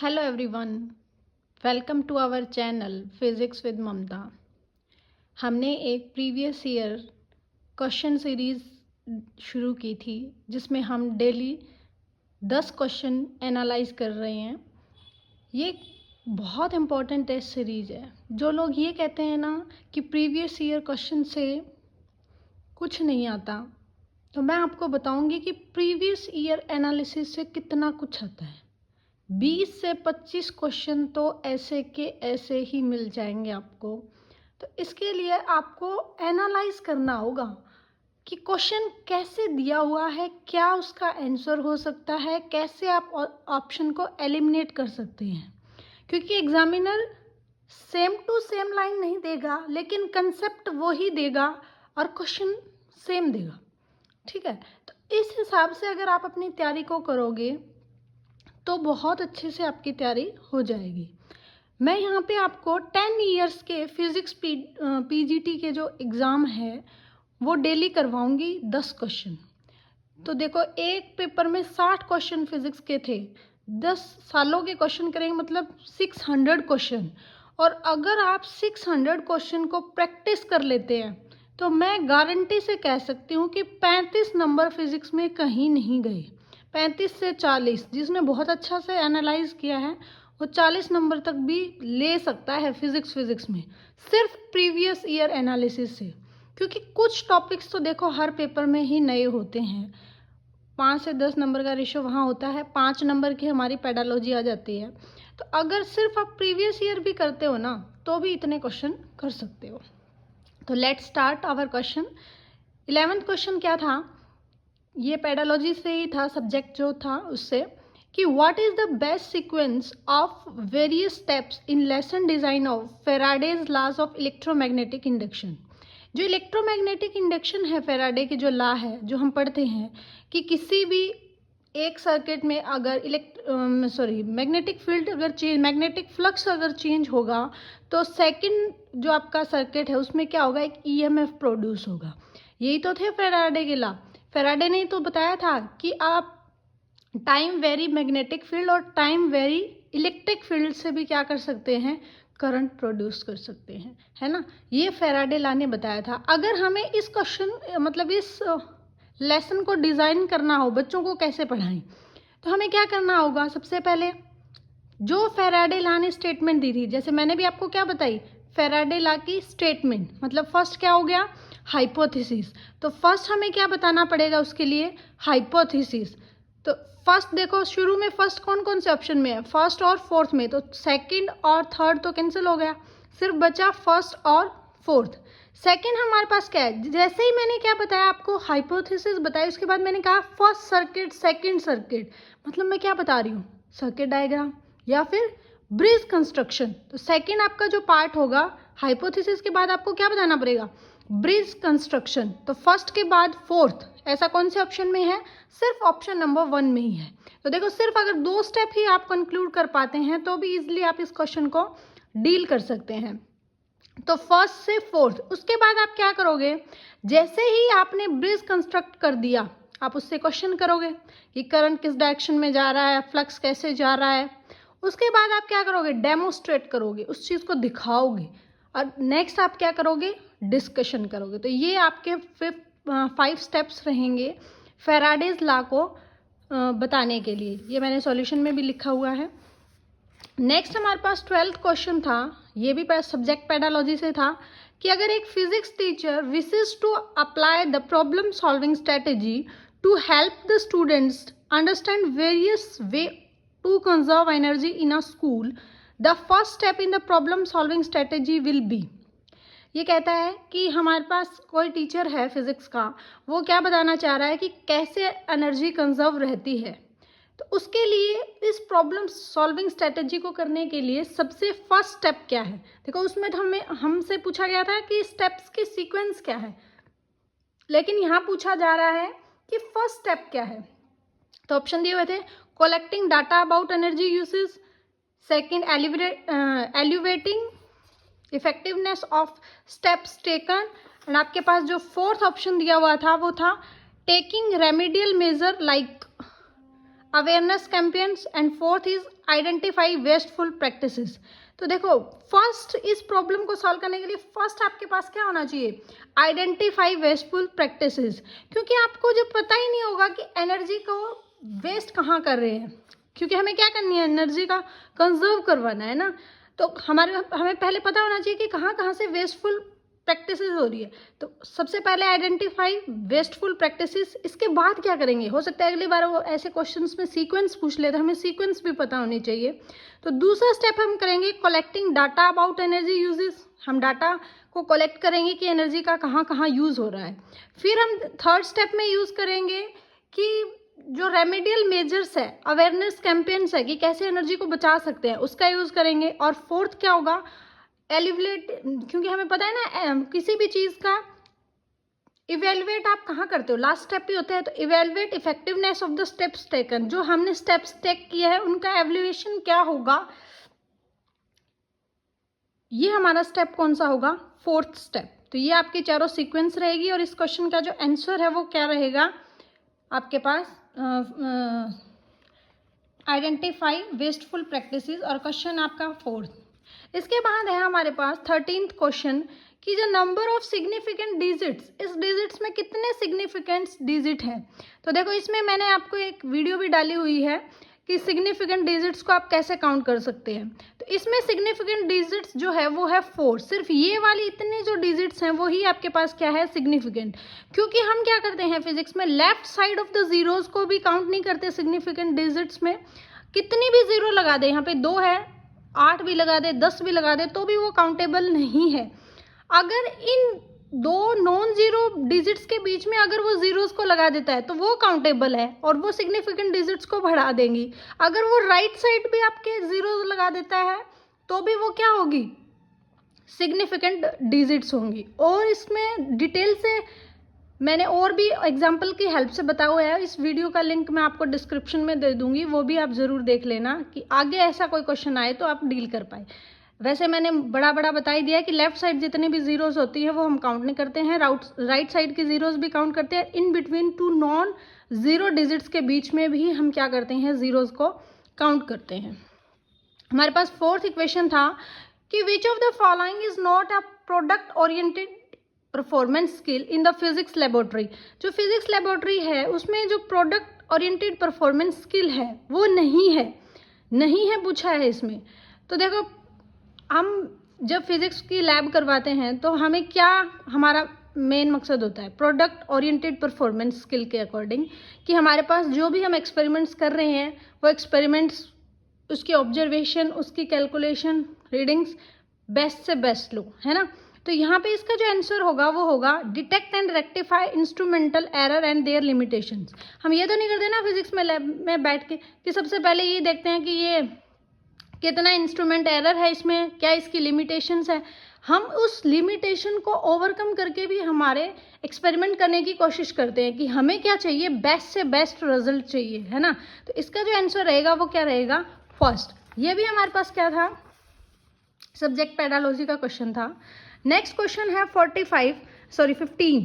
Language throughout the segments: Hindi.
Hello everyone, welcome to our channel physics with Mamta. हमने एक प्रीवियस ईयर क्वेश्चन सीरीज़ शुरू की थी जिसमें हम डेली 10 क्वेश्चन एनालाइज कर रहे हैं। ये बहुत इम्पोर्टेंट टेस्ट सीरीज़ है। जो लोग ये कहते हैं ना कि प्रीवियस ईयर क्वेश्चन से कुछ नहीं आता, तो मैं आपको बताऊंगी कि प्रीवियस ईयर एनालिसिस से कितना कुछ आता है। 20 से 25 क्वेश्चन तो ऐसे के ऐसे ही मिल जाएंगे आपको। तो इसके लिए आपको एनालाइज करना होगा कि क्वेश्चन कैसे दिया हुआ है, क्या उसका आंसर हो सकता है, कैसे आप ऑप्शन को एलिमिनेट कर सकते हैं। क्योंकि examiner same to same line नहीं देगा, लेकिन कंसेप्ट वो ही देगा और क्वेश्चन सेम देगा। ठीक है, तो इस हिसाब से अगर आप अपनी तैयारी को करोगे तो बहुत अच्छे से आपकी तैयारी हो जाएगी। मैं यहाँ पे आपको 10 इयर्स के फिज़िक्स पीजीटी के जो एग्ज़ाम है वो डेली करवाऊँगी 10 क्वेश्चन। तो देखो, एक पेपर में 60 क्वेश्चन फिज़िक्स के थे, 10 सालों के क्वेश्चन करेंगे मतलब 600 क्वेश्चन। और अगर आप 600 क्वेश्चन को प्रैक्टिस कर लेते हैं तो मैं गारंटी से कह सकती हूँ कि 35 नंबर फिज़िक्स में कहीं नहीं गए। 35 से 40, जिसने बहुत अच्छा से एनालाइज किया है वो 40 नंबर तक भी ले सकता है फिज़िक्स में, सिर्फ प्रीवियस ईयर एनालिसिस से। क्योंकि कुछ टॉपिक्स तो देखो हर पेपर में ही नए होते हैं। 5 से 10 नंबर का रेशो वहाँ होता है, 5 नंबर की हमारी पेडालॉजी आ जाती है। तो अगर सिर्फ आप प्रीवियस ईयर भी करते हो ना तो भी इतने क्वेश्चन कर सकते हो। तो let's start our question. 11th question क्या था, ये पेडालॉजी से ही था, सब्जेक्ट जो था उससे, कि what is the best sequence of various steps in lesson design of Faraday's laws of electromagnetic induction. जो इलेक्ट्रोमैग्नेटिक इंडक्शन है, फेराडे की जो लॉ है जो हम पढ़ते हैं कि किसी भी एक सर्किट में अगर मैग्नेटिक फील्ड अगर चेंज, मैग्नेटिक फ्लक्स अगर चेंज होगा तो सेकंड जो आपका सर्किट है उसमें क्या होगा, एक ईएमएफ प्रोड्यूस होगा। यही तो थे फेराडे के लॉ। फेराडे ने तो बताया था कि आप टाइम वेरी मैग्नेटिक फील्ड और टाइम वेरी इलेक्ट्रिक फील्ड से भी क्या कर सकते हैं, करंट प्रोड्यूस कर सकते हैं, है ना। ये फेराडे लॉ ने बताया था। अगर हमें इस क्वेश्चन मतलब इस लेसन को डिज़ाइन करना हो, बच्चों को कैसे पढ़ाएं, तो हमें क्या करना होगा, सबसे पहले जो फेराडे लॉ ने स्टेटमेंट दी थी, जैसे मैंने भी आपको क्या बताई, फेराडे लॉ की स्टेटमेंट, मतलब फर्स्ट क्या हो गया, हाइपोथेसिस। तो फर्स्ट हमें क्या बताना पड़ेगा उसके लिए, हाइपोथेसिस। तो फर्स्ट देखो, शुरू में फर्स्ट कौन कौन से ऑप्शन में है, फर्स्ट और फोर्थ में, तो सेकंड और थर्ड तो कैंसिल हो गया, सिर्फ बचा फर्स्ट और फोर्थ। सेकंड हमारे पास क्या है, जैसे ही मैंने क्या बताया आपको, हाइपोथेसिस बताई, उसके बाद मैंने कहा फर्स्ट सर्किट सेकंड सर्किट, मतलब मैं क्या बता रही हूँ, सर्किट डायग्राम या फिर ब्रिज कंस्ट्रक्शन। तो सेकंड आपका जो पार्ट होगा, हाइपोथेसिस के बाद आपको क्या बताना पड़ेगा, ब्रिज कंस्ट्रक्शन। तो फर्स्ट के बाद फोर्थ, ऐसा कौन से ऑप्शन में है, सिर्फ ऑप्शन नंबर 1 में ही है। तो देखो, सिर्फ अगर 2 स्टेप ही आप कंक्लूड कर पाते हैं तो भी इजिली आप इस क्वेश्चन को डील कर सकते हैं। तो फर्स्ट से फोर्थ, उसके बाद आप क्या करोगे, जैसे ही आपने ब्रिज कंस्ट्रक्ट कर दिया आप उससे क्वेश्चन करोगे कि करंट किस डायरेक्शन में जा रहा है, फ्लक्स कैसे जा रहा है। उसके बाद आप क्या करोगे, डेमोस्ट्रेट करोगे, उस चीज़ को दिखाओगे। और नेक्स्ट आप क्या करोगे, डिस्कशन करोगे। तो ये आपके 5 स्टेप्स रहेंगे फेराडेज लॉ को बताने के लिए। ये मैंने सॉल्यूशन में भी लिखा हुआ है। नेक्स्ट हमारे पास 12th क्वेश्चन था, ये भी सब्जेक्ट पेडालॉजी से था, कि अगर एक physics teacher wishes to apply the problem solving strategy to help the students understand various way to conserve energy in a school, the first step in the problem solving strategy will be. ये कहता है कि हमारे पास कोई टीचर है फिजिक्स का, वो क्या बताना चाह रहा है कि कैसे एनर्जी कंजर्व रहती है। तो उसके लिए इस प्रॉब्लम सॉल्विंग स्ट्रेटेजी को करने के लिए सबसे फर्स्ट स्टेप क्या है। देखो, उसमें तो हमसे पूछा गया था कि स्टेप्स की सीक्वेंस क्या है, लेकिन यहाँ पूछा जा रहा है कि फर्स्ट स्टेप क्या है। तो ऑप्शन दिए हुए थे, collecting data about energy usage, second elevating effectiveness of steps taken, and आपके पास जो फोर्थ ऑप्शन दिया हुआ था वो था taking remedial measure like awareness campaigns and fourth is identify wasteful practices. तो देखो फर्स्ट इस प्रॉब्लम को सॉल्व करने के लिए फर्स्ट आपके पास क्या होना चाहिए, आइडेंटिफाई वेस्टफुल प्रैक्टिसेस, क्योंकि आपको जब पता ही नहीं होगा कि एनर्जी को वेस्ट कहाँ कर रहे हैं, क्योंकि हमें क्या करनी है, एनर्जी का कंजर्व करवाना है ना, तो हमें पहले पता होना चाहिए कि कहाँ कहाँ से वेस्टफुल प्रैक्टिसेस हो रही है। तो सबसे पहले आइडेंटिफाई वेस्टफुल प्रैक्टिसेस, इसके बाद क्या करेंगे, हो सकता है अगली बार वो ऐसे क्वेश्चंस में सीक्वेंस पूछ ले, तो हमें सीक्वेंस भी पता होनी चाहिए। तो दूसरा स्टेप हम करेंगे collecting data about energy uses, हम डाटा को कलेक्ट करेंगे कि एनर्जी का कहाँ कहाँ यूज़ हो रहा है। फिर हम थर्ड स्टेप में यूज़ करेंगे कि जो रेमेडियल मेजर्स है, अवेयरनेस कैंपेन्स है कि कैसे एनर्जी को बचा सकते हैं, उसका यूज़ करेंगे। और फोर्थ क्या होगा, एलिवलेट, क्योंकि हमें पता है ना किसी भी चीज़ का इवेलुएट आप कहाँ करते हो, लास्ट स्टेप ही होता है। तो evaluate effectiveness of the steps taken, जो हमने स्टेप्स टेक किया है उनका एवल्यूएशन क्या होगा, ये हमारा स्टेप कौन सा होगा, फोर्थ स्टेप। तो ये आपकी चारों सीक्वेंस रहेगी और इस क्वेश्चन का जो आंसर है वो क्या रहेगा आपके पास, आइडेंटिफाई वेस्टफुल प्रैक्टिसेस, और क्वेश्चन आपका फोर्थ। इसके बाद है हमारे पास 13th क्वेश्चन कि जो नंबर ऑफ सिग्निफिकेंट डिजिट्स, इस डिजिट्स में कितने सिग्निफिकेंट डिजिट हैं। तो देखो इसमें मैंने आपको एक वीडियो भी डाली हुई है कि सिग्निफिकेंट डिजिट्स को आप कैसे काउंट कर सकते हैं। तो इसमें सिग्निफिकेंट डिजिट्स जो है वो है 4, सिर्फ ये वाली इतने जो डिजिट्स हैं वो ही आपके पास क्या है, सिग्निफिकेंट। क्योंकि हम क्या करते हैं फिजिक्स में, left side of the zeros को भी काउंट नहीं करते सिग्निफिकेंट डिजिट्स में। कितनी भी जीरो लगा दे, यहाँ पे 2 है, 8 भी लगा दे, 10 भी लगा दे, तो भी वो काउंटेबल नहीं है। अगर इन 2 नॉन जीरो डिजिट्स के बीच में अगर वो जीरोस को लगा देता है तो वो काउंटेबल है और वो सिग्निफिकेंट डिजिट्स को बढ़ा देंगी। अगर वो राइट साइड भी आपके जीरोस लगा देता है तो भी वो क्या होगी, सिग्निफिकेंट डिजिट्स होंगी। और इसमें डिटेल से मैंने और भी एग्जाम्पल की हेल्प से बताया हुआ है, इस वीडियो का लिंक मैं आपको डिस्क्रिप्शन में दे दूंगी, वो भी आप ज़रूर देख लेना कि आगे ऐसा कोई क्वेश्चन आए तो आप डील कर पाए। वैसे मैंने बड़ा बता ही दिया है कि लेफ्ट साइड जितनी भी जीरोस होती है वो हम काउंट नहीं करते हैं, राइट साइड की जीरोस भी काउंट करते हैं, in between 2 non zero digits के बीच में भी हम क्या करते हैं, जीरोस को काउंट करते हैं। हमारे पास फोर्थ इक्वेशन था कि which of the following is not a product oriented performance skill in the physics laboratory. जो फिजिक्स लेबोरेटरी है उसमें जो प्रोडक्ट ओरिएंटेड परफॉर्मेंस स्किल है वो नहीं है पूछा है इसमें। तो देखो हम जब फिजिक्स की लैब करवाते हैं तो हमें क्या, हमारा मेन मकसद होता है प्रोडक्ट ओरिएंटेड परफॉर्मेंस स्किल के अकॉर्डिंग कि हमारे पास जो भी हम एक्सपेरिमेंट्स कर रहे हैं वो एक्सपेरिमेंट्स, उसकी ऑब्जर्वेशन, उसकी कैलकुलेशन, रीडिंग्स बेस्ट से बेस्ट लो, है ना। तो यहाँ पे इसका जो आंसर होगा वो होगा detect and rectify instrumental error and there limitations. हम ये तो नहीं करते ना फिजिक्स में लैब में बैठ के कि सबसे पहले ये देखते हैं कि ये कितना इंस्ट्रूमेंट एरर है, इसमें क्या इसकी लिमिटेशंस है। हम उस लिमिटेशन को ओवरकम करके भी हमारे एक्सपेरिमेंट करने की कोशिश करते हैं कि हमें क्या चाहिए, बेस्ट से बेस्ट रिजल्ट चाहिए, है ना। तो इसका जो आंसर रहेगा वो क्या रहेगा, फर्स्ट। ये भी हमारे पास क्या था, सब्जेक्ट पेडालॉजी का क्वेश्चन था। नेक्स्ट क्वेश्चन है 15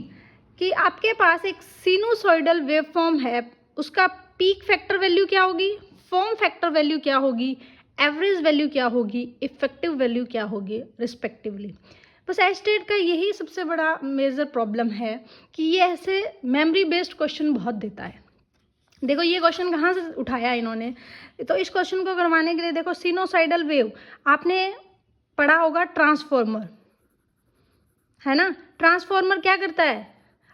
कि आपके पास एक सिनुसॉइडल वेवफॉर्म है, उसका पीक फैक्टर वैल्यू क्या होगी, फॉर्म फैक्टर वैल्यू क्या होगी, एवरेज वैल्यू क्या होगी, इफेक्टिव वैल्यू क्या होगी रिस्पेक्टिवली। बस एस्टेट का यही सबसे बड़ा मेजर प्रॉब्लम है कि ये ऐसे मेमोरी बेस्ड क्वेश्चन बहुत देता है। देखो ये क्वेश्चन कहाँ से उठाया इन्होंने, तो इस क्वेश्चन को करवाने के लिए देखो सिनुसॉइडल वेव आपने पढ़ा होगा, ट्रांसफॉर्मर, है ना। ट्रांसफॉर्मर क्या करता है,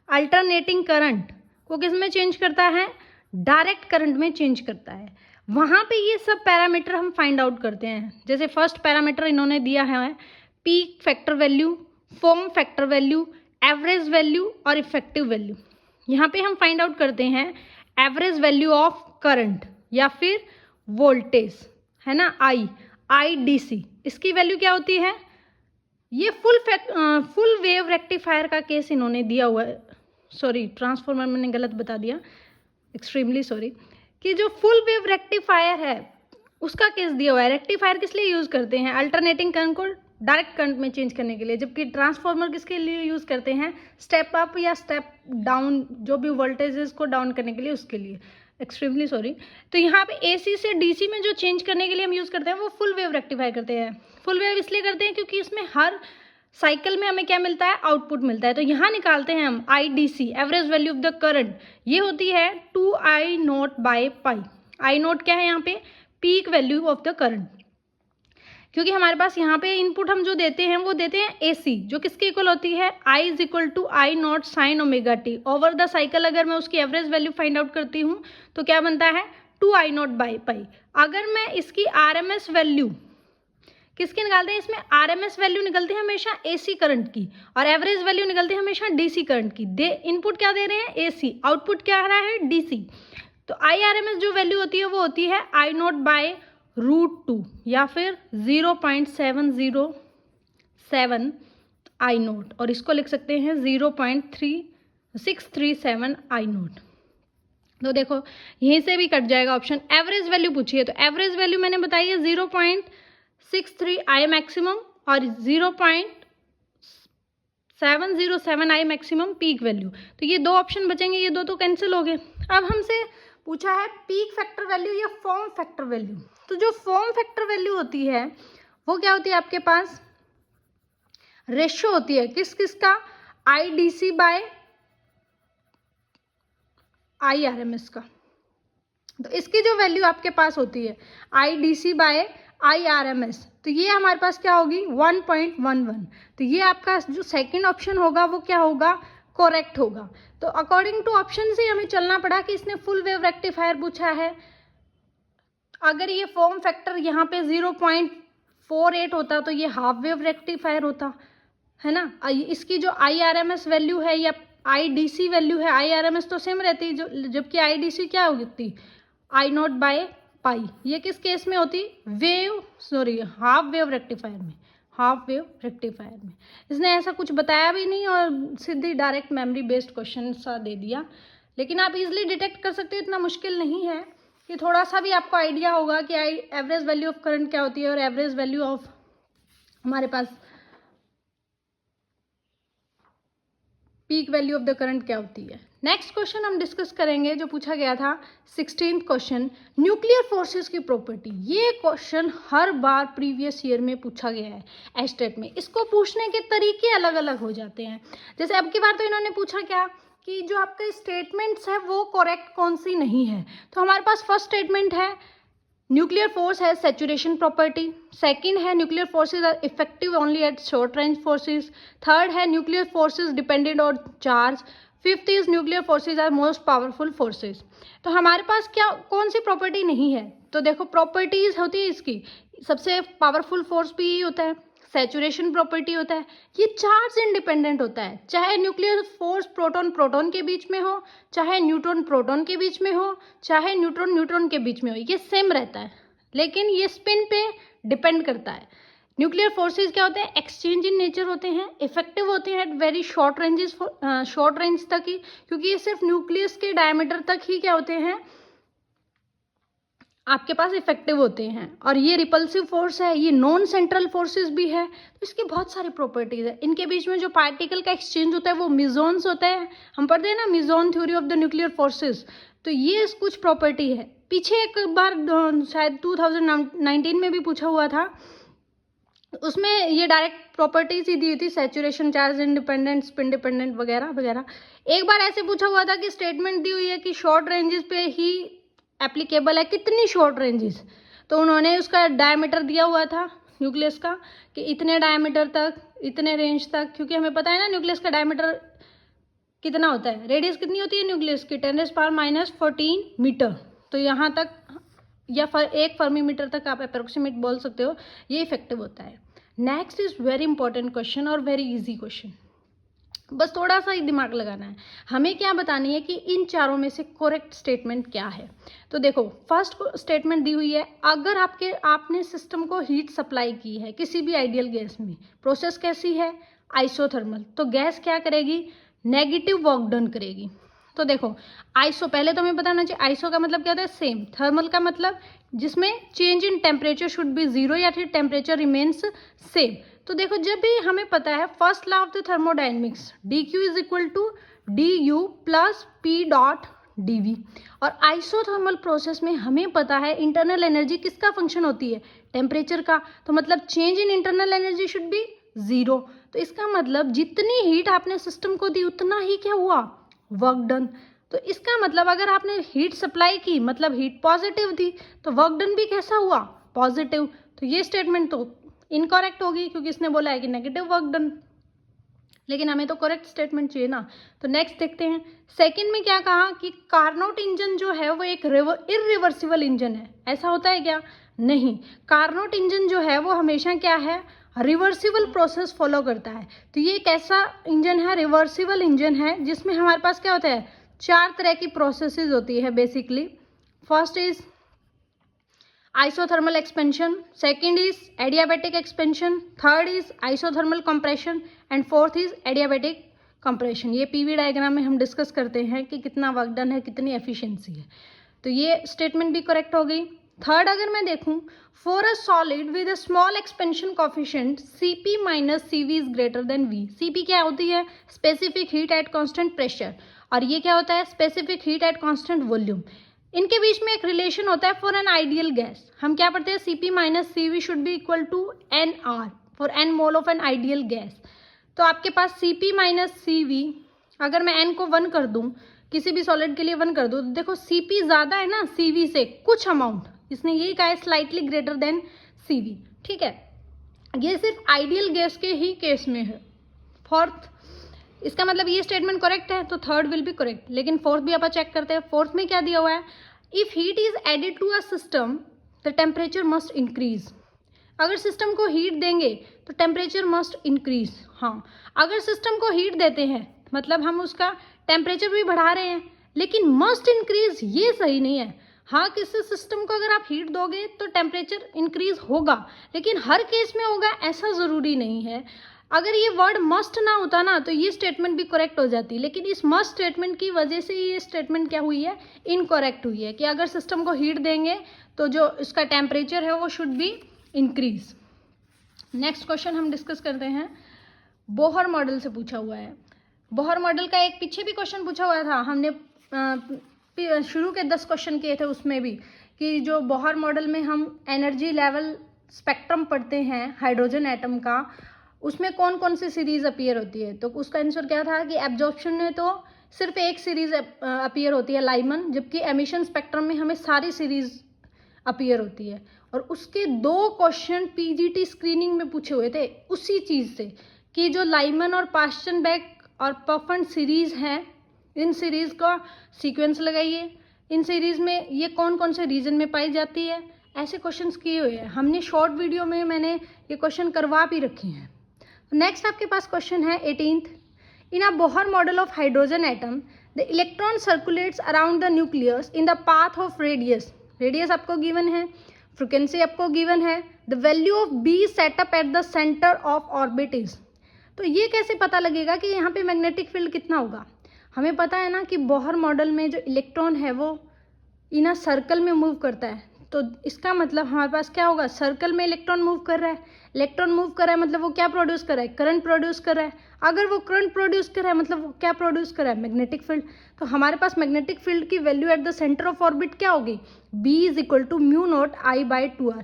अल्टरनेटिंग करंट को किस में चेंज करता है, डायरेक्ट करंट में चेंज करता है। वहाँ पे ये सब पैरामीटर हम फाइंड आउट करते हैं। जैसे फर्स्ट पैरामीटर इन्होंने दिया है peak factor value, form factor value, average value और इफेक्टिव वैल्यू। यहाँ पे हम फाइंड आउट करते हैं एवरेज वैल्यू ऑफ करंट या फिर वोल्टेज, है ना, IDC, इसकी वैल्यू क्या होती है। ये फुल वेव रेक्टिफायर का केस इन्होंने दिया हुआ है, सॉरी ट्रांसफॉर्मर मैंने गलत बता दिया, एक्सट्रीमली सॉरी, कि जो फुल वेव रेक्टिफायर है उसका केस दिया हुआ है। रेक्टिफायर किस लिए यूज़ करते हैं, अल्टरनेटिंग करंट को डायरेक्ट करंट में चेंज करने के लिए, जबकि ट्रांसफॉर्मर किसके लिए यूज़ करते हैं, स्टेप अप या स्टेप डाउन, जो भी वोल्टेजेस को डाउन करने के लिए, उसके लिए। Extremely sorry. तो यहाँ पे AC से DC में जो चेंज करने के लिए हम यूज़ करते हैं वो फुल वेव रेक्टिफायर करते हैं। फुल वेव इसलिए करते हैं क्योंकि इसमें हर साइकिल में हमें क्या मिलता है, आउटपुट मिलता है। तो यहाँ निकालते हैं हम IDC, average value of the current, ये होती है 2I0/π। I0 क्या है यहाँ पे, peak value of the current. क्योंकि हमारे पास यहाँ पे इनपुट हम जो देते हैं वो देते हैं AC, जो किसके इक्वल होती है, I = I0 sin ωt। Over the cycle अगर मैं उसकी एवरेज वैल्यू फाइंड आउट करती हूँ तो क्या बनता है, 2I0/π। अगर मैं इसकी RMS वैल्यू किसकी निकालते हैं, इसमें RMS वैल्यू निकलती है हमेशा AC करंट की और एवरेज वैल्यू निकलती है हमेशा DC करंट की। इनपुट क्या दे रहे हैं, AC, आउटपुट क्या आ रहा है, DC। तो IRMS जो वैल्यू होती है वो होती है I0/√2 या फिर 0.707 I0, और इसको लिख सकते हैं 0.3637 I0। तो देखो यहीं से भी कट जाएगा ऑप्शन। एवरेज वैल्यू पूछिए तो एवरेज वैल्यू मैंने बताई है 0.63 I मैक्सिमम और 0.707 I मैक्सिमम पीक वैल्यू। तो ये दो ऑप्शन बचेंगे, ये दो तो कैंसिल हो गए। अब हमसे पूछा है पीक फैक्टर वैल्यू या फॉर्म फैक्टर वैल्यू। तो जो फॉर्म फैक्टर वैल्यू होती है वो क्या होती है, आपके पास रेशियो होती है किस किस का, IDC/IRMS का। तो इसकी जो वैल्यू आपके पास होती है IDC/IRMS, तो ये हमारे पास क्या होगी 1.11। तो ये आपका जो सेकंड ऑप्शन होगा वो क्या होगा, करेक्ट होगा। तो अकॉर्डिंग टू ऑप्शन से हमें चलना पड़ा कि इसने फुल वेव रेक्टिफायर पूछा है। अगर ये फॉर्म फैक्टर यहाँ पे 0.48 होता तो ये हाफ वेव रेक्टिफायर होता है ना। इसकी जो IRMS वैल्यू है या IDC वैल्यू है, IRMS तो सेम रहती है, जबकि IDC क्या होती, I0/π। ये किस केस में होती, हाफ वेव रेक्टिफायर में, हाफ वेव रेक्टिफायर में। इसने ऐसा कुछ बताया भी नहीं और सीधी डायरेक्ट मेमोरी बेस्ड क्वेश्चन सा दे दिया, लेकिन आप इजीली डिटेक्ट कर सकते हो, इतना मुश्किल नहीं है कि थोड़ा सा भी आपको आइडिया होगा कि एवरेज वैल्यू ऑफ करंट क्या होती है और एवरेज वैल्यू ऑफ हमारे पास peak value of the current क्या होती है। नेक्स्ट क्वेश्चन हम डिस्कस करेंगे जो पूछा गया था 16th क्वेश्चन, न्यूक्लियर फोर्सेस की प्रॉपर्टी। ये क्वेश्चन हर बार प्रीवियस ईयर में पूछा गया है एस्टेट में। इसको पूछने के तरीके अलग अलग हो जाते हैं। जैसे अब की बार तो इन्होंने पूछा क्या कि जो आपके स्टेटमेंट्स है वो करेक्ट कौन सी नहीं है। तो हमारे पास फर्स्ट स्टेटमेंट है न्यूक्लियर फोर्स है सैचुरेशन प्रॉपर्टी। सेकंड है nuclear forces are effective only at short range forces. Third है nuclear forces dependent on charge. Fifth is nuclear forces are most powerful forces. तो हमारे पास क्या कौन सी प्रॉपर्टी नहीं है, तो देखो प्रॉपर्टीज होती है इसकी, सबसे पावरफुल फोर्स भी यही होता है, सैचुरेशन प्रॉपर्टी होता है, ये चार्ज इंडिपेंडेंट होता है। चाहे न्यूक्लियर फोर्स प्रोटॉन प्रोटॉन के बीच में हो, चाहे न्यूट्रॉन प्रोटॉन के बीच में हो, चाहे न्यूट्रॉन न्यूट्रॉन के बीच में हो, ये सेम रहता है, लेकिन ये स्पिन पे डिपेंड करता है। न्यूक्लियर फोर्सेस क्या होते हैं, एक्सचेंज इन नेचर होते हैं, इफेक्टिव होते हैं at very short ranges, short range तक ही, क्योंकि ये सिर्फ न्यूक्लियस के डायमीटर तक ही क्या होते हैं आपके पास इफेक्टिव होते हैं। और ये रिपल्सिव फोर्स है, ये नॉन सेंट्रल फोर्सेस भी है। तो इसकी बहुत सारी प्रॉपर्टीज है। इनके बीच में जो पार्टिकल का एक्सचेंज होता है वो मिजोन्स होता है, हम पढ़ते हैं ना meson theory of the nuclear forces. तो ये कुछ प्रॉपर्टी है। पीछे एक बार शायद 2019 में भी पूछा हुआ था, उसमें ये डायरेक्ट प्रॉपर्टीज ही दी हुई थी, saturation, charge independent, spin dependent वगैरह वगैरह। एक बार ऐसे पूछा हुआ था कि स्टेटमेंट दी हुई है कि शॉर्ट रेंजेस पे ही एप्लीकेबल है, कितनी शॉर्ट रेंजेस, तो उन्होंने उसका डायमीटर दिया हुआ था न्यूक्लियस का कि इतने डायमीटर तक, इतने रेंज तक, क्योंकि हमें पता है ना न्यूक्लियस का डायमीटर कितना होता है, रेडियस कितनी होती है न्यूक्लियस की, 10⁻⁻14 मीटर। तो यहाँ तक या 1 फर्मी मीटर तक आप अप्रोक्सीमेट बोल सकते हो, ये इफेक्टिव होता है। Next is very important question और वेरी इजी क्वेश्चन, बस थोड़ा सा ही दिमाग लगाना है। हमें क्या बतानी है कि इन चारों में से करेक्ट स्टेटमेंट क्या है। तो देखो फर्स्ट स्टेटमेंट दी हुई है, अगर आपने सिस्टम को हीट सप्लाई की है किसी भी आइडियल गैस में, प्रोसेस कैसी है, आइसोथर्मल, तो गैस क्या करेगी, नेगेटिव वर्क डन करेगी। तो देखो आइसो, पहले तो हमें बताना चाहिए आइसो का मतलब क्या होता है, सेम। थर्मल का मतलब जिसमें change in temperature should be 0 या फिर टेम्परेचर रिमेन्स सेम। तो देखो जब भी हमें पता है first law of the thermodynamics, dq = du + p dV। और आइसोथर्मल प्रोसेस में हमें पता है इंटरनल एनर्जी किसका फंक्शन होती है, टेम्परेचर का, तो मतलब change in internal energy should be 0। तो इसका मतलब जितनी हीट आपने सिस्टम को दी उतना ही क्या हुआ, वर्क डन। तो इसका मतलब अगर आपने हीट सप्लाई की मतलब हीट पॉजिटिव थी तो वर्क डन भी कैसा हुआ, पॉजिटिव। तो ये स्टेटमेंट तो इनकरेक्ट होगी क्योंकि इसने बोला है कि नेगेटिव वर्क डन, लेकिन हमें तो करेक्ट स्टेटमेंट चाहिए ना। तो नेक्स्ट देखते हैं, सेकंड में क्या कहा कि कार्नोट इंजन जो है वो एक इरिवर्सिबल इंजन है। ऐसा होता है क्या, नहीं, कार्नोट इंजन जो है वो हमेशा क्या है, रिवर्सिबल प्रोसेस फॉलो करता है। तो ये एक ऐसा इंजन है, रिवर्सिबल इंजन है, जिसमें हमारे पास क्या होता है, 4 तरह की प्रोसेसेस होती है basically. First is isothermal expansion, second is adiabatic expansion, third is isothermal compression and fourth is adiabatic compression। ये पीवी डायग्राम में हम डिस्कस करते हैं कि कितना वर्क डन है, कितनी एफिशिएंसी है। तो ये स्टेटमेंट भी करेक्ट हो गई। थर्ड अगर मैं देखूं, for a solid with a small expansion coefficient Cp minus Cv is greater than V। Cp क्या होती है, specific heat at constant pressure, और ये क्या होता है, specific heat at constant volume. इनके बीच में एक रिलेशन होता है फॉर एन आइडियल गैस। हम क्या पढ़ते हैं, Cp minus Cv should be equal to NR for n mole of an ideal gas. तो आपके पास Cp माइनस Cv, अगर मैं n को 1 कर दूं, किसी भी सॉलिड के लिए 1 कर दूं, तो देखो Cp ज़्यादा है ना Cv से कुछ अमाउंट, इसने यही कहा है स्लाइटली ग्रेटर देन Cv। ठीक है, ये सिर्फ आइडियल गैस के ही केस में है। फोर्थ, इसका मतलब ये स्टेटमेंट करेक्ट है तो थर्ड विल बी करेक्ट, लेकिन फोर्थ भी आप चेक करते हैं। फोर्थ में क्या दिया हुआ है, if heat is added to a system the temperature must increase. अगर सिस्टम को हीट देंगे तो टेम्परेचर मस्ट इंक्रीज। हाँ, अगर सिस्टम को हीट देते हैं मतलब हम उसका टेम्परेचर भी बढ़ा रहे हैं, लेकिन मस्ट इंक्रीज ये सही नहीं है। हाँ, किसी सिस्टम को अगर आप हीट दोगे तो टेम्परेचर इंक्रीज होगा, लेकिन हर केस में होगा ऐसा ज़रूरी नहीं है। अगर ये वर्ड मस्ट ना होता ना तो ये स्टेटमेंट भी करेक्ट हो जाती, लेकिन इस मस्ट स्टेटमेंट की वजह से ये स्टेटमेंट क्या हुई है, इनकरेक्ट हुई है, कि अगर सिस्टम को हीट देंगे तो जो इसका टेम्परेचर है वो should be increase. Next question हम डिस्कस करते हैं, बोहर मॉडल से पूछा हुआ है। बोहर मॉडल का एक पीछे भी क्वेश्चन पूछा हुआ था, हमने शुरू के 10 क्वेश्चन किए थे उसमें भी, कि जो बोहर मॉडल में हम एनर्जी लेवल स्पेक्ट्रम पढ़ते हैं हाइड्रोजन एटम का, उसमें कौन कौन सी सीरीज अपीयर होती है। तो उसका आंसर क्या था कि एब्जॉर्प्शन में तो सिर्फ एक सीरीज अपीयर होती है लाइमन, जबकि एमिशन स्पेक्ट्रम में हमें सारी सीरीज अपीयर होती है। और उसके 2 क्वेश्चन पीजीटी स्क्रीनिंग में पूछे हुए थे उसी चीज़ से, कि जो लाइमन और पास्टनबैक और पफन सीरीज हैं, इन सीरीज का सीक्वेंस लगाइए, इन सीरीज में ये कौन कौन से रीजन में पाई जाती है, ऐसे क्वेश्चंस किए हुए हैं हमने। शॉर्ट वीडियो में मैंने ये क्वेश्चन करवा भी रखे हैं। नेक्स्ट आपके पास क्वेश्चन है 18th, in a Bohr model of hydrogen atom the electron circulates around the nucleus in the path of radius. Radius आपको गिवन है, फ्रीक्वेंसी आपको गिवन है, the value of B set up at the centre of orbit is. तो ये कैसे पता लगेगा कि यहाँ पे मैग्नेटिक फील्ड कितना होगा। हमें पता है ना कि बोहर मॉडल में जो इलेक्ट्रॉन है वो इन अ सर्कल में मूव करता है, तो इसका मतलब हमारे पास क्या होगा, सर्कल में इलेक्ट्रॉन मूव कर रहा है। इलेक्ट्रॉन मूव कर रहा है मतलब वो क्या प्रोड्यूस कर रहा है, करंट प्रोड्यूस कर रहा है। अगर वो करंट प्रोड्यूस कर रहा है मतलब वो क्या प्रोड्यूस कर रहा है, मैग्नेटिक फील्ड। तो हमारे पास मैग्नेटिक फील्ड की value eight the centre of orbit क्या होगी, B is equal to μ0I/2r।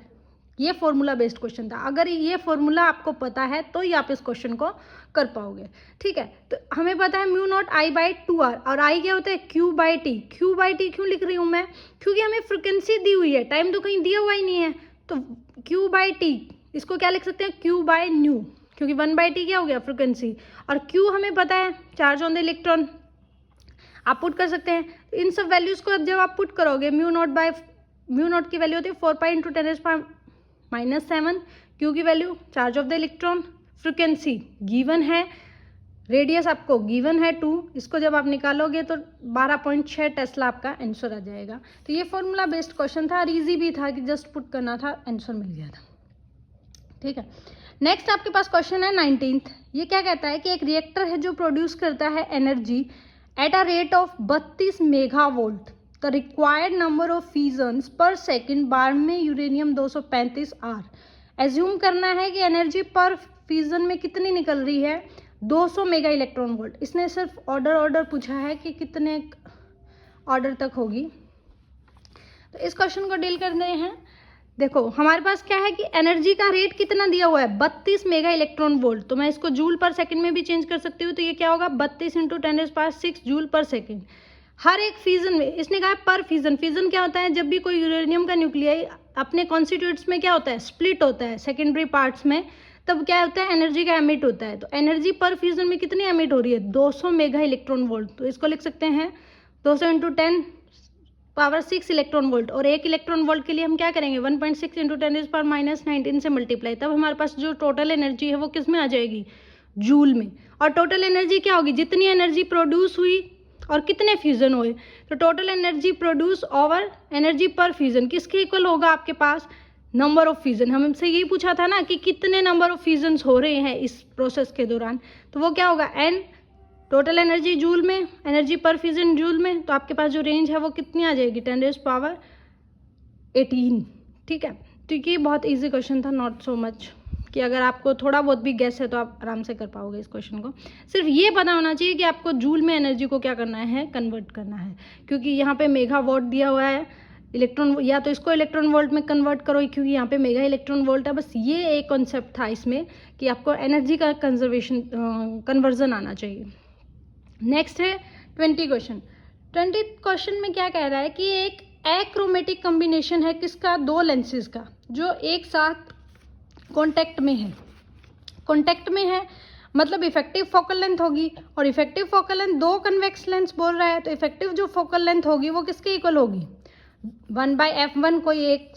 ये फॉर्मूला बेस्ड क्वेश्चन था, अगर ये फॉर्मूला आपको पता है तो ही आप इस क्वेश्चन को कर पाओगे। ठीक है, तो हमें पता है μ0I/2r, और I क्या होता है Q/T। Q/T क्यों लिख रही हूँ मैं, क्योंकि हमें फ्रिक्वेंसी दी हुई है, टाइम तो कहीं दिया हुआ ही नहीं है। तो Q/T इसको क्या लिख सकते हैं, Q/ν, क्योंकि 1/T क्या हो गया फ्रिक्वेंसी, और Q हमें पता है चार्ज ऑन द इलेक्ट्रॉन, आप पुट कर सकते हैं। इन सब वैल्यूज़ को जब आप पुट करोगे, μ0 की वैल्यू होती है 4 pi × 10⁻⁻⁷, Q की value charge of the electron, frequency given है, रेडियस आपको गिवन है 2, इसको जब आप निकालोगे तो 12.6 टेस्ला आपका आंसर आ जाएगा। तो ये फॉर्मूला बेस्ड क्वेश्चन था और ईजी भी था कि जस्ट पुट करना था, आंसर मिल गया था। ठीक है, नेक्स्ट आपके पास क्वेश्चन है 19th। ये क्या कहता है कि एक रिएक्टर है जो प्रोड्यूस करता है energy at a rate of 32 megavolt, the required number of fusions पर सेकेंड 12वें यूरेनियम 235 आर। एज्यूम करना है कि एनर्जी पर फ्यूजन में कितनी निकल रही है, 200 मेगा इलेक्ट्रॉन वोल्ट। इसने सिर्फ ऑर्डर पूछा है कि कितने ऑर्डर तक होगी। तो इस क्वेश्चन को डील करते हैं। देखो हमारे पास क्या है कि एनर्जी का रेट कितना दिया हुआ है, 32 मेगा इलेक्ट्रॉन वोल्ट। तो मैं इसको जूल पर सेकंड में भी चेंज कर सकती हूँ। तो ये क्या होगा, 32 × 10⁶ जूल पर सेकंड। हर एक फ्यूजन में, इसने कहा पर फ्यूजन, फ्यूजन क्या होता है, जब भी कोई यूरेनियम का न्यूक्लियाई अपने कॉन्स्टिट्यूएंट्स में क्या होता है, स्प्लिट होता है सेकेंडरी पार्ट्स में, तब क्या होता है, एनर्जी का एमिट होता है। तो एनर्जी पर फ्यूजन में कितनी एमिट हो रही है, 200 मेगा इलेक्ट्रॉन वोल्ट। तो इसको लिख सकते हैं 200 × 10⁶ इलेक्ट्रॉन वोल्ट। और एक इलेक्ट्रॉन वोल्ट के लिए हम क्या करेंगे, 1.6 × 10⁻⁻19 से मल्टीप्लाई, तब हमारे पास जो टोटल एनर्जी है वो किस में आ जाएगी, जूल में। और टोटल एनर्जी क्या होगी, जितनी एनर्जी प्रोड्यूस हुई और कितने फ्यूजन हुए, तो total energy produce over energy पर फ्यूजन किसके इक्वल होगा आपके पास, नंबर ऑफ फ्यूजन। हमसे यही पूछा था ना कि कितने नंबर ऑफ फ्यूजन्स हो रहे हैं इस प्रोसेस के दौरान, तो वो क्या होगा, एन टोटल एनर्जी जूल में, एनर्जी पर फ्यूजन जूल में। तो आपके पास जो रेंज है वो कितनी आ जाएगी, 10⁻18। ठीक है, तो ये बहुत इजी क्वेश्चन था, नॉट सो मच कि अगर आपको थोड़ा बहुत भी गैस है तो आप आराम से कर पाओगे इस क्वेश्चन को। सिर्फ ये पता होना चाहिए कि आपको जूल में एनर्जी को क्या करना है, कन्वर्ट करना है, क्योंकि यहाँ पे मेगा वॉट दिया हुआ है। इलेक्ट्रॉन, या तो इसको इलेक्ट्रॉन वोल्ट में कन्वर्ट करो क्योंकि यहाँ पे मेगा इलेक्ट्रॉन वोल्ट है। बस ये एक कॉन्सेप्ट था इसमें कि आपको एनर्जी का कन्वर्जन आना चाहिए। नेक्स्ट है 20 क्वेश्चन। 20 क्वेश्चन में क्या कह रहा है कि एक एक्रोमेटिक कॉम्बिनेशन है किसका, दो लेंसेज का, जो एक साथ कॉन्टैक्ट में है। कॉन्टैक्ट में है मतलब इफेक्टिव फोकल लेंथ होगी, और इफेक्टिव फोकल लेंथ दो कन्वेक्स लेंस बोल रहा है, तो इफेक्टिव जो फोकल लेंथ होगी वो किसके इक्वल होगी, 1/f1। कोई एक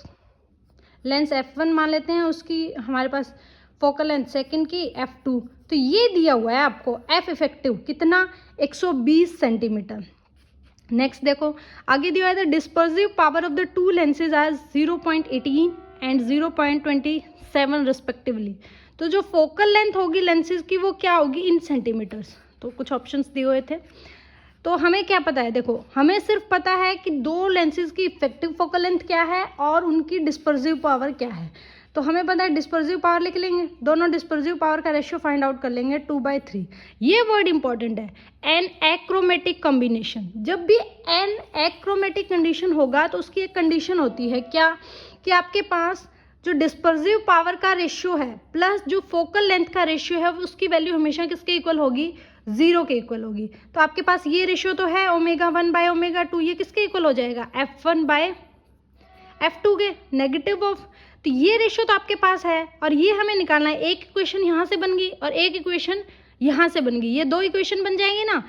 लेंस f1 मान लेते हैं, उसकी हमारे पास फोकल लेंथ सेकंड की f2। तो ये दिया हुआ है आपको f इफेक्टिव कितना, 120 सेंटीमीटर। नेक्स्ट देखो आगे दिया है, the dispersive power of the two lenses are 0.18 and 0.27 respectively. तो जो फोकल लेंथ होगी लेंसेज की वो क्या होगी, इन सेंटीमीटर्स। तो कुछ ऑप्शंस दिए हुए थे, तो हमें क्या पता है, देखो हमें सिर्फ पता है कि दो लेंसेज की इफेक्टिव फोकल लेंथ क्या है और उनकी डिस्पर्सिव पावर क्या है। तो हमें पता है डिस्पर्सिव पावर लिख लेंगे, दोनों डिस्पर्सिव पावर का रेशियो फाइंड आउट कर लेंगे 2/3। ये वर्ड इंपॉर्टेंट है, एन एक्रोमेटिक कॉम्बिनेशन। जब भी एन एक्रोमेटिक कंडीशन होगा तो उसकी एक कंडीशन होती है क्या, कि आपके पास जो डिस्पर्सिव पावर का रेशियो है प्लस जो फोकल लेंथ का रेशियो है उसकी वैल्यू हमेशा किसके इक्वल होगी, 0 के इक्वल होगी। तो आपके पास ये रेशियो तो है ω1/ω2, ये किसके इक्वल हो जाएगा, f1/f2 के, नेगेटिव ऑफ। तो ये रेशियो तो आपके पास है और ये हमें निकालना है। एक इक्वेशन यहाँ से बन गई और एक इक्वेशन यहाँ से बन गई, ये दो इक्वेशन बन जाएंगे ना।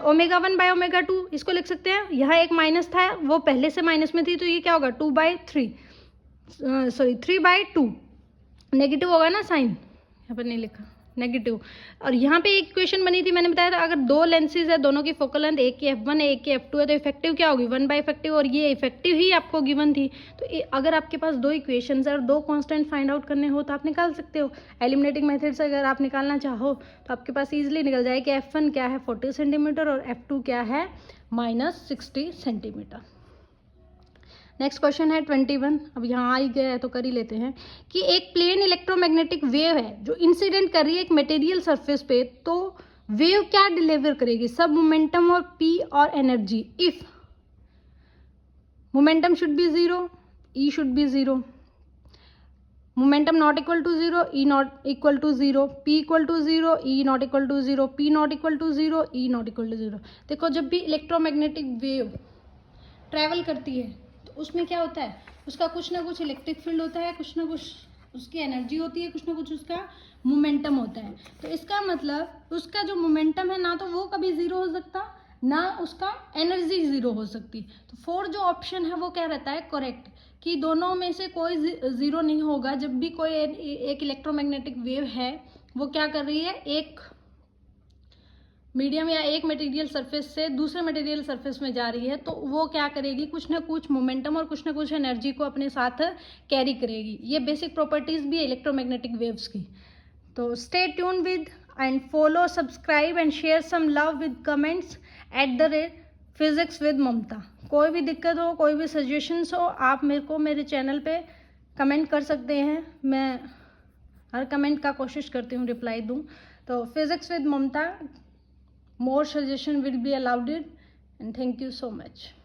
ω1/ω2 इसको लिख सकते हैं, यहाँ एक माइनस था वो पहले से माइनस में थी, तो ये क्या होगा 3/2 नेगेटिव होगा ना साइन, यहाँ पर नहीं लिखा नेगेटिव। और यहाँ पे एक इक्वेशन बनी थी, मैंने बताया था अगर दो लेंसेज है दोनों की फोकल लेंथ, एक की f1 है एक की f2 है, तो इफेक्टिव क्या होगी 1/इफेक्टिव, और ये इफेक्टिव ही आपको गिवन थी। तो अगर आपके पास दो इक्वेशंस है और दो कांस्टेंट फाइंड आउट करने हो तो आप निकाल सकते हो। एलिमिनेटिंग मेथड से अगर आप निकालना चाहो तो आपके पास ईजिली निकल जाए कि f1 क्या है 40 सेंटीमीटर और f2 क्या है -60 सेंटीमीटर। नेक्स्ट क्वेश्चन है 21। अब यहाँ आ ही गया है तो कर ही लेते हैं कि एक प्लेन इलेक्ट्रोमैग्नेटिक वेव है जो इंसिडेंट कर रही है एक मटेरियल सरफेस पे, तो वेव क्या डिलीवर करेगी, सब मोमेंटम और पी और energy. If momentum should be 0, E should be 0, momentum not equal to 0, E not equal to 0, P equal to 0, E not equal to 0, P not equal to 0, E not equal to 0। देखो जब भी इलेक्ट्रोमैग्नेटिक वेव ट्रैवल करती है तो उसमें क्या होता है, उसका कुछ ना कुछ इलेक्ट्रिक फील्ड होता है, कुछ ना कुछ उसकी एनर्जी होती है, कुछ ना कुछ उसका मोमेंटम होता है। तो इसका मतलब उसका जो मोमेंटम है ना तो वो कभी 0 हो सकता ना उसका एनर्जी 0 हो सकती। तो 4 जो ऑप्शन है वो क्या रहता है, करेक्ट, कि दोनों में से कोई 0 नहीं होगा। जब भी कोई एक इलेक्ट्रोमैग्नेटिक वेव है वो क्या कर रही है, एक मीडियम या एक मटेरियल सरफेस से दूसरे मटेरियल सरफेस में जा रही है, तो वो क्या करेगी, कुछ ना कुछ मोमेंटम और कुछ ना कुछ एनर्जी को अपने साथ कैरी करेगी। ये बेसिक प्रॉपर्टीज भी है इलेक्ट्रोमैग्नेटिक वेव्स की। तो stay tune with and follow, subscribe and share some love with comments @physics with Mamta. कोई भी दिक्कत हो, कोई भी सजेशंस हो, आप मेरे को मेरे चैनल पे कमेंट कर सकते हैं। मैं हर कमेंट का कोशिश करती हूँ रिप्लाई दूँ। तो physics with Mamta, more suggestion will be allowed and thank you so much.